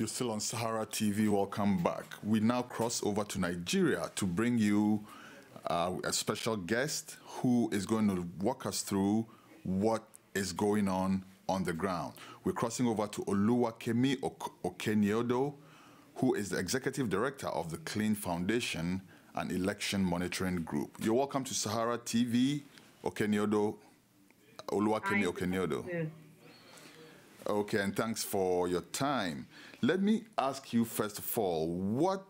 You're still on Sahara TV. Welcome back. We now cross over to Nigeria to bring you a special guest who is going to walk us through what is going on the ground. We're crossing over to Kemi Okenyodo, who is the Executive Director of the CLEEN Foundation and Election Monitoring Group. You're welcome to Sahara TV, Kemi Okenyodo. Okay, and thanks for your time. Let me ask you, first of all, what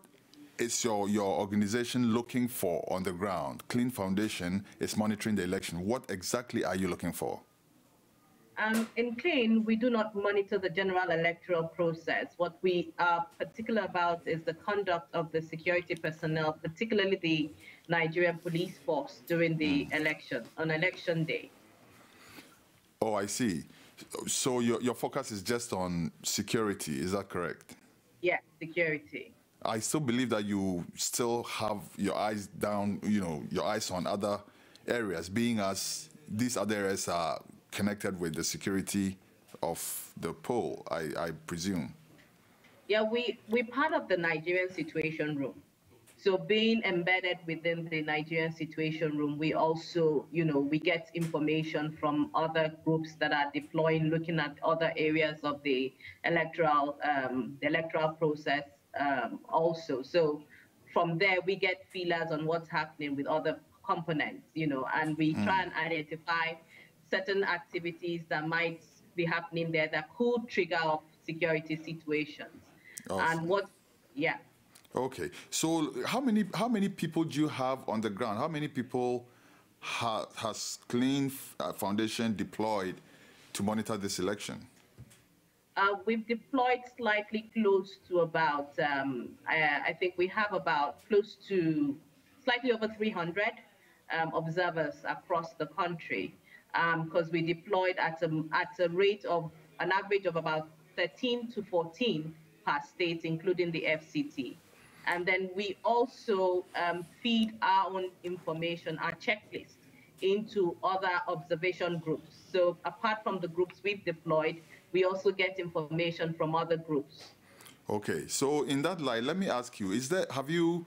is your organization looking for on the ground? CLEEN Foundation is monitoring the election. What exactly are you looking for? In CLEEN, we do not monitor the general electoral process. What we are particular about is the conduct of the security personnel, particularly the Nigerian police force during the election, on election day. Oh, I see. So your focus is just on security, is that correct? Yes, security. I still believe that you still have your eyes down, your eyes on other areas, being as these other areas are connected with the security of the poll, I presume. Yeah, we're part of the Nigerian Situation Room. So being embedded within the Nigerian Situation Room, we also, we get information from other groups that are deploying, looking at other areas of the electoral process also. So from there, we get feelers on what's happening with other components, and we try and identify certain activities that might be happening there that could trigger off security situations. Awesome. And yeah. Okay, so how many people do you have on the ground? How many people has CLEEN Foundation deployed to monitor this election? We've deployed slightly close to about, I think we have about close to slightly over 300 observers across the country, because we deployed at a rate of an average of about 13 to 14 per state, including the FCT. And then we also feed our own information, our checklist, into other observation groups. So apart from the groups we've deployed, we also get information from other groups. Okay, so in that light, let me ask you, have you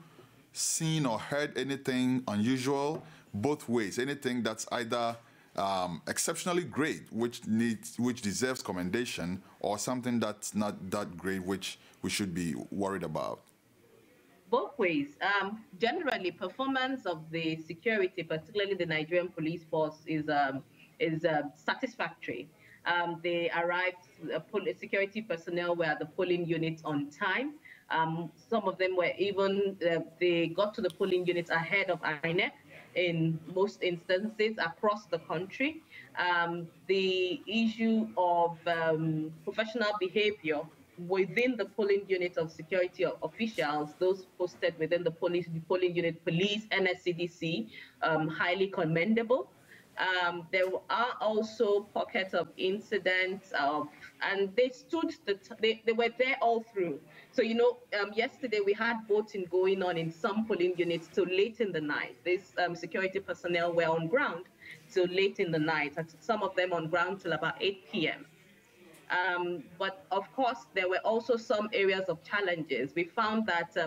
seen or heard anything unusual both ways? Anything that's either exceptionally great, which deserves commendation, or something that's not that great, which we should be worried about? Both ways. Generally, performance of the security, particularly the Nigerian police force, is satisfactory. They arrived, security personnel were at the polling units on time. Some of them were even, they got to the polling units ahead of INEC in most instances across the country. The issue of professional behavior within the polling unit of security officials, those posted within the polling unit, police, NSCDC, highly commendable. There are also pockets of incidents, and they stood, they were there all through. So, yesterday we had voting going on in some polling units till late in the night. These security personnel were on ground till late in the night, and some of them on ground till about 8 p.m. But of course, there were also some areas of challenges. We found that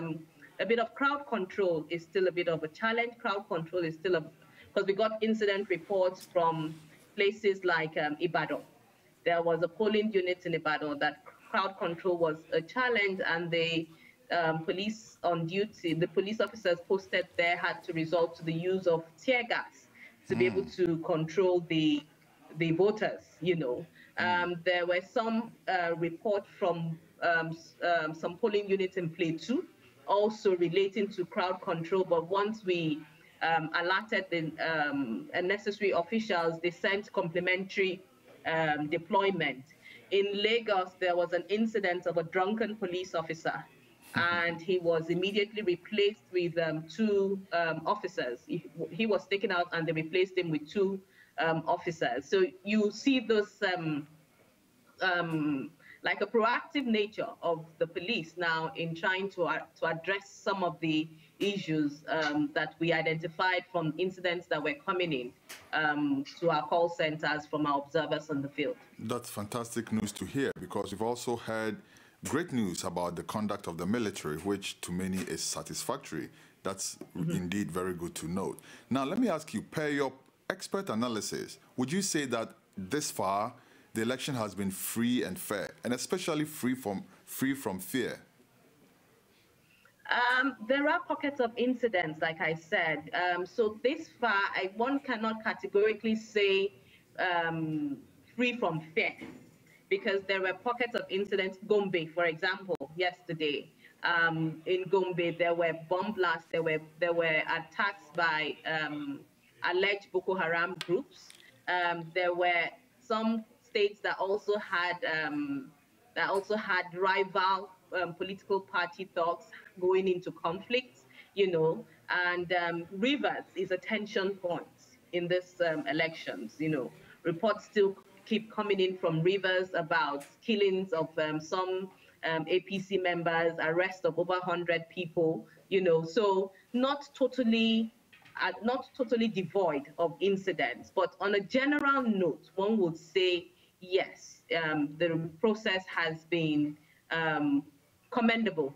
a bit of crowd control is still a bit of a challenge. Crowd control is still because we got incident reports from places like Ibadan. There was a polling unit in Ibadan that crowd control was a challenge, and the police on duty, the police officers posted there, had to resort to the use of tear gas to be able to control the voters, There were some reports from some polling units in Plateau also relating to crowd control, but once we alerted the necessary officials, they sent complementary deployment. In Lagos, there was an incident of a drunken police officer, and he was immediately replaced with two officers. He was taken out, and they replaced him with two officers. So you see those like a proactive nature of the police now in trying to address some of the issues that we identified from incidents that were coming in to our call centers from our observers on the field. That's fantastic news to hear, because we've also heard great news about the conduct of the military, which to many is satisfactory. That's indeed very good to note. Now, let me ask you, per your expert analysis, would you say that this far the election has been free and fair, and especially free from fear? There are pockets of incidents, like I said. So this far, one cannot categorically say free from fear, because there were pockets of incidents. Gombe, for example, yesterday in Gombe, there were bomb blasts. There were attacks by alleged Boko Haram groups. There were some states that also had rival political party thugs going into conflicts, and Rivers is a tension point in this elections. Reports still keep coming in from Rivers about killings of some APC members, arrest of over 100 people, so not totally devoid of incidents. But on a general note, one would say, yes, the process has been commendable.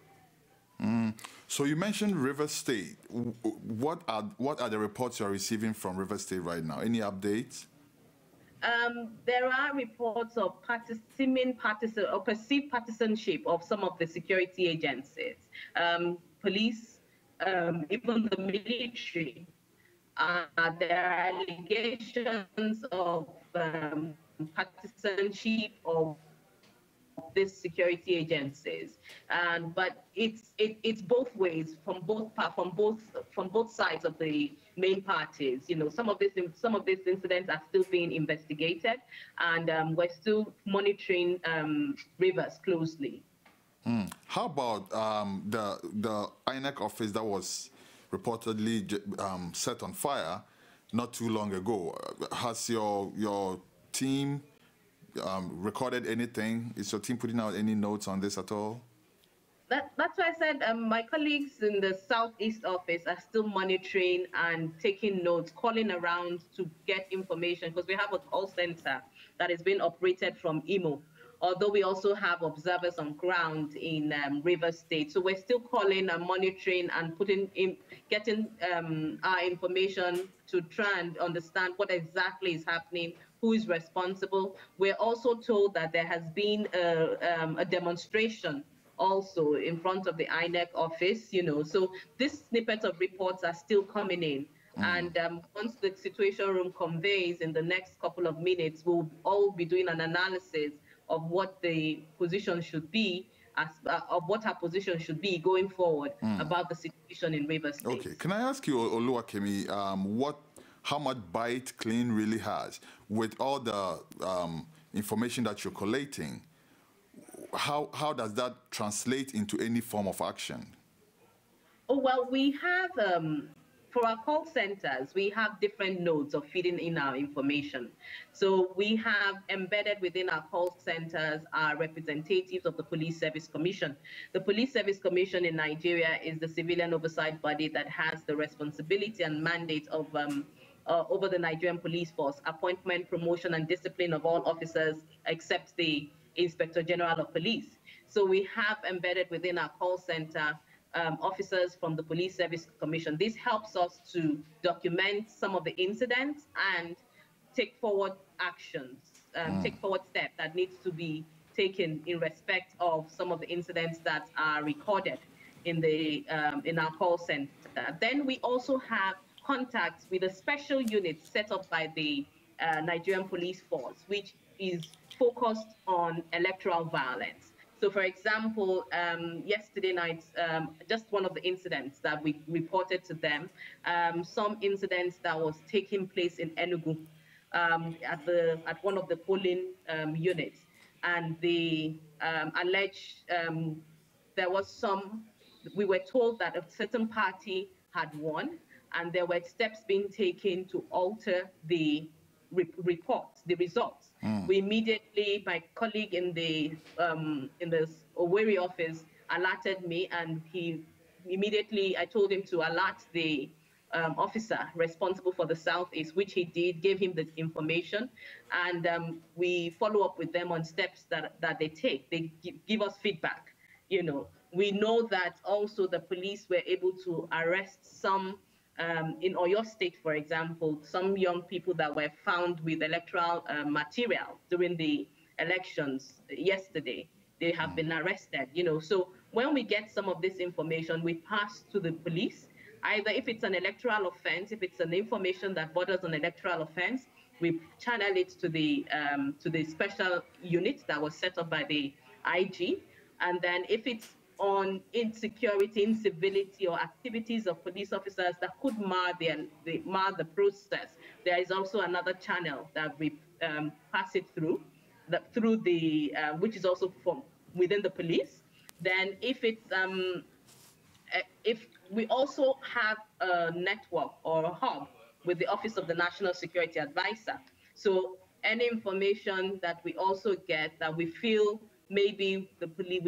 So you mentioned River State. What are the reports you're receiving from River State right now? Any updates? There are reports of perceived partisanship of some of the security agencies, police, even the military. There are allegations of partisanship of these security agencies, but it's both ways, from both sides of the main parties. Some of these incidents are still being investigated, and we're still monitoring Rivers closely. How about the INEC office that was reportedly set on fire not too long ago? Has your team recorded anything? Is your team putting out any notes on this at all? That's why I said my colleagues in the Southeast office are still monitoring and taking notes, calling around to get information, because we have a call center that is being operated from Imo, although we also have observers on ground in River State. So we're still calling and monitoring and getting our information to try and understand what exactly is happening, who is responsible. We're also told that there has been a demonstration also in front of the INEC office, so these snippets of reports are still coming in. And once the Situation Room conveys in the next couple of minutes, we'll all be doing an analysis of what the position should be, of what our position should be going forward about the situation in Rivers State. Okay, can I ask you, Oluwakemi, how much bite CLEEN really has with all the information that you're collating? How does that translate into any form of action? Oh, well, we have, for our call centers, we have different nodes of feeding in our information. So we have embedded within our call centers our representatives of the Police Service Commission. The Police Service Commission in Nigeria is the civilian oversight body that has the responsibility and mandate of over the Nigerian police force, appointment, promotion, and discipline of all officers except the Inspector General of Police. So we have embedded within our call center officers from the Police Service Commission. This helps us to document some of the incidents and take forward actions, take forward steps that needs to be taken in respect of some of the incidents that are recorded in our call center. Then we also have contacts with a special unit set up by the Nigerian Police Force, which is focused on electoral violence. So, for example, yesterday night, just one of the incidents that we reported to them, some incidents that was taking place in Enugu at one of the polling units, and the alleged there was we were told that a certain party had won, and there were steps being taken to alter the results. We immediately, my colleague in the Owerri office alerted me, and I told him to alert the officer responsible for the Southeast, which he did, gave him the information, and we follow up with them on steps that they take. They give us feedback. You know, we know that also the police were able to arrest some, in Oyo State, for example, some young people that were found with electoral material during the elections yesterday. They have been arrested, you know. So when we get some of this information, we pass to the police. Either if it's an electoral offense, if it's an information that borders on electoral offense, we channel it to the special unit that was set up by the IG. And then if it's on insecurity, incivility, or activities of police officers that could mar the process, there is also another channel that we pass it through, which is also from within the police. Then if we also have a network or a hub with the Office of the National Security Advisor. So any information that we also get that we feel maybe the police,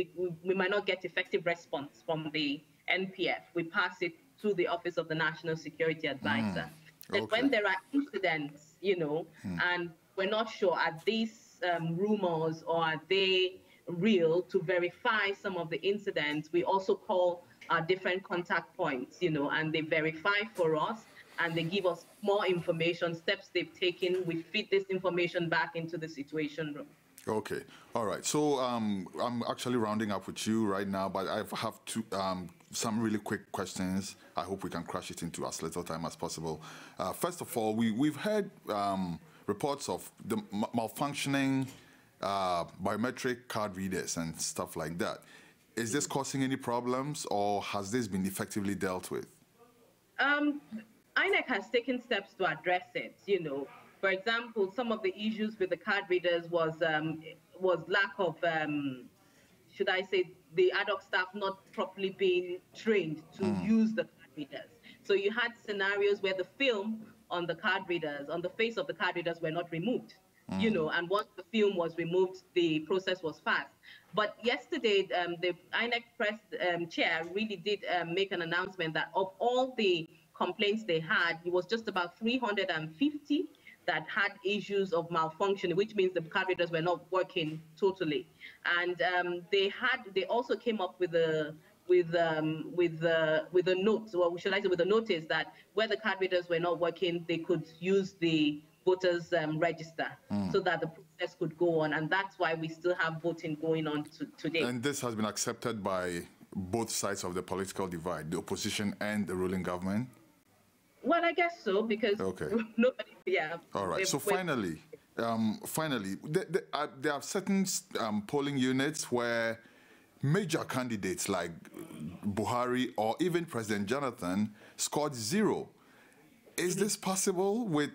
we might not get effective response from the NPF, we pass it to the Office of the National Security Advisor. Okay. And when there are incidents, you know, and we're not sure, are these rumors or are they real, to verify some of the incidents, we also call different contact points, you know, and they verify for us and they give us more information, steps they've taken. We feed this information back into the situation room. Okay, all right. So I'm actually rounding up with you right now, but I have some really quick questions. I hope we can crash it into as little time as possible. First of all, we've heard reports of the malfunctioning biometric card readers and stuff like that. Is this causing any problems, or has this been effectively dealt with? INEC has taken steps to address it, you know. For example, some of the issues with the card readers was lack of, should I say, the ad hoc staff not properly being trained to use the card readers. So you had scenarios where the film on the card readers, on the face of the card readers, were not removed. You know, and once the film was removed, the process was fast. But yesterday, the INEC press chair really did make an announcement that of all the complaints they had, it was just about 350 that had issues of malfunction, which means the card readers were not working totally. And they also came up with a note, or should I say with a notice, that where the card readers were not working, they could use the voters register so that the process could go on. And that's why we still have voting going on today. And this has been accepted by both sides of the political divide, the opposition and the ruling government? Well, I guess so, because nobody, yeah. All right. So finally, there are certain polling units where major candidates like Buhari or even President Jonathan scored 0. Is this possible with,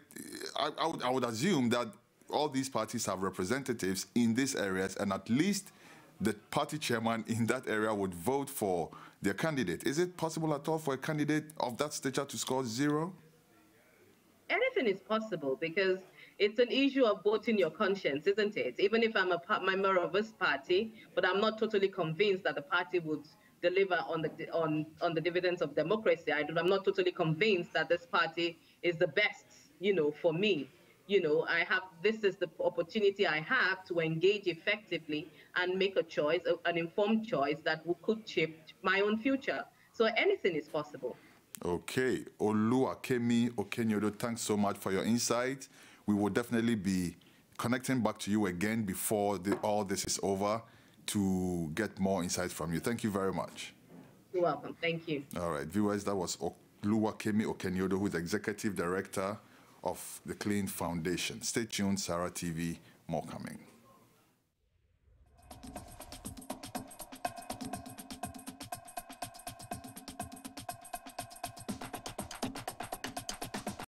I would assume that all these parties have representatives in these areas, and at least the party chairman in that area would vote for their candidate. Is it possible at all for a candidate of that stature to score 0? Anything is possible, because it's an issue of voting your conscience, isn't it? Even if I'm a member of this party, but I'm not totally convinced that the party would deliver on the dividends of democracy. I'm not totally convinced that this party is the best, you know, for me. You know, this is the opportunity I have to engage effectively and make a choice, an informed choice that could shape my own future. So anything is possible. Okay. Kemi Okenyodo, thanks so much for your insight. We will definitely be connecting back to you again before all this is over to get more insights from you. Thank you very much. You're welcome. Thank you. All right, viewers, that was Kemi Okenyodo, who is Executive Director of the CLEEN Foundation. Stay tuned, Sarah TV, more coming.